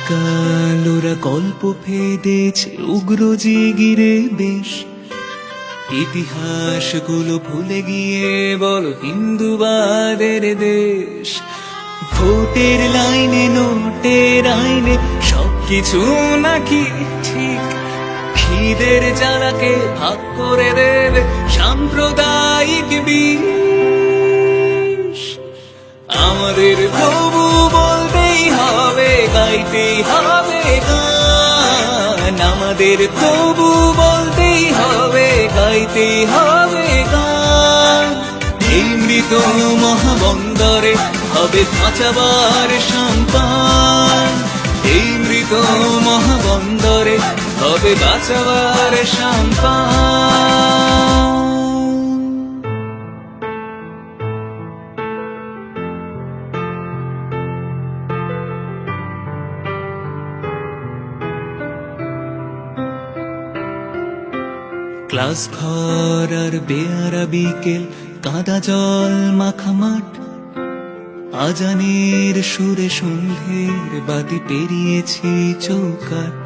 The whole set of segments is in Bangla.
আজকাল ওরা কল্প ফেদেছে উগ্র জিগিরে বেশ, ইতিহাসগুলো ভুলে গিয়ে বলো হিন্দুবাদের দেশ। ভোটের লাইনে নোটের আইনে সবকিছু নাকি ঠিক, খিদের জ্বালাকে ভাগ করে দেবে সাম্প্রদায়িক বিষ। আমাদের তবু বলতেই হবে, গাইতেই হবে গান, আমাদের তবু বলতেই হবে, গাইতেই হবে গান। এই মৃত মহাবন্দরে হবে বাঁচাবার সম্পান, এই মৃত মহাবন্দরে হবে বাঁচাবার সম্পান। ক্লাস ঘর আর বেয়ারা বিকেল, কাদা জল মাখা মাঠ, আজানের সুরে সন্ধ্যের বাতি পেরিয়েছি চৌকাঠ।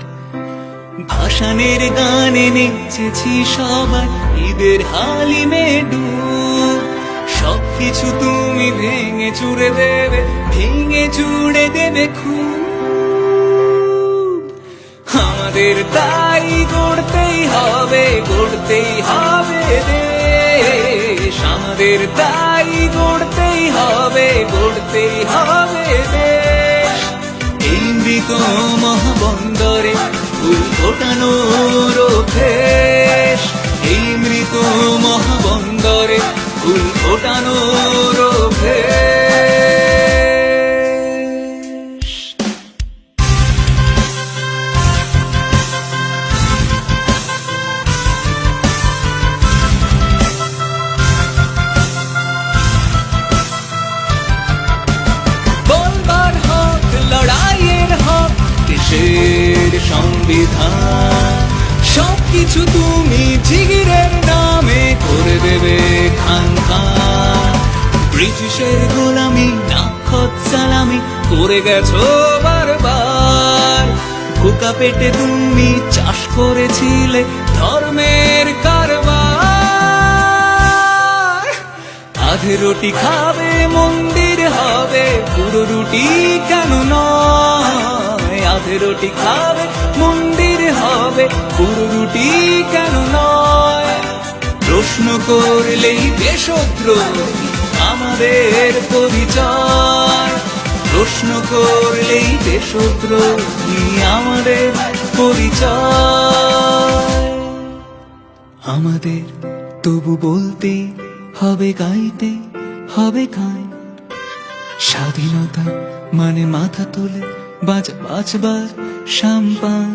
ভাসানের গানে নেচেছি সবাই ঈদের হালিমে ডুব, সবকিছু তুমি ভেঙে চুরে দেবে, ভেঙে চুড়ে দেবে খুব। আমাদের তাই গড়তেই হবে, গড়তেই হবে দেশ, আমাদের তাই গড়তেই হবে, গড়তেই হবে দেশ। এই মৃত মহাবন্দরে ফুল ফোটানোর অভ্যেস, এই মৃত মহাবন্দরে ফুল ফোটানোর অভ্যেস। বলবার হক, লড়াইয়ের হক, দেশের সংবিধান, সবকিছু তুমি জিগিরের নামে করে দেবে খান খান। ব্রিটিশের গোলামি নাক্ষত সালামি করে গেছো বারবার, ভুকা পেটে তুমি চাষ করেছিলে ধর্মের কারবার। আধে রুটি খাবে মন্দির হবে, পুরো রুটি কেন নয়, আধে রুটি খাবে মন্দির হবে, পুরো রুটি কেন নয়। প্রশ্ন করলেই দেশদ্রোহী আমাদের পরিচয়, প্রশ্ন করলেই দেশদ্রোহী আমাদের পরিচয়। আমাদের তবু বলতে হবে, গাইতে হবে গান, স্বাধীনতা মানে মাথা তুলে বাঁচবার সম্পান।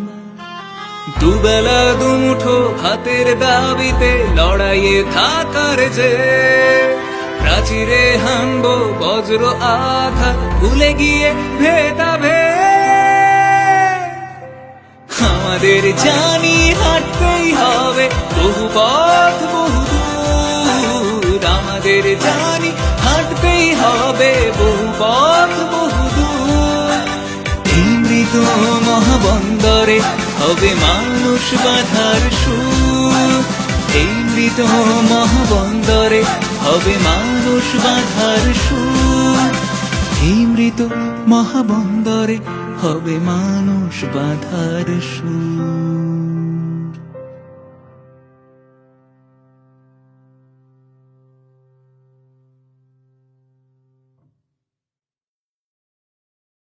দুবেলা দুমুঠো ভাতের দাবিতে লড়াইয়ে থাকার যে, প্রাচীরে হানবো বজ্র আঘাত ভুলে গিয়ে ভেদাভেদ। আমাদের জানি হাঁটতেই হবে বহু পথ বহু দূর, আমাদের জানি হাঁটতেই হবে বহু পথ বহু দূর। এই মৃত মহাবন্দরে হবে মানুষ বাঁধার সুর, এই মৃত মহাবন্দরে হবে মানুষ বাঁধার সুর, এই মৃত মহাবন্দরে হবে মানুষ বাঁধার সুর।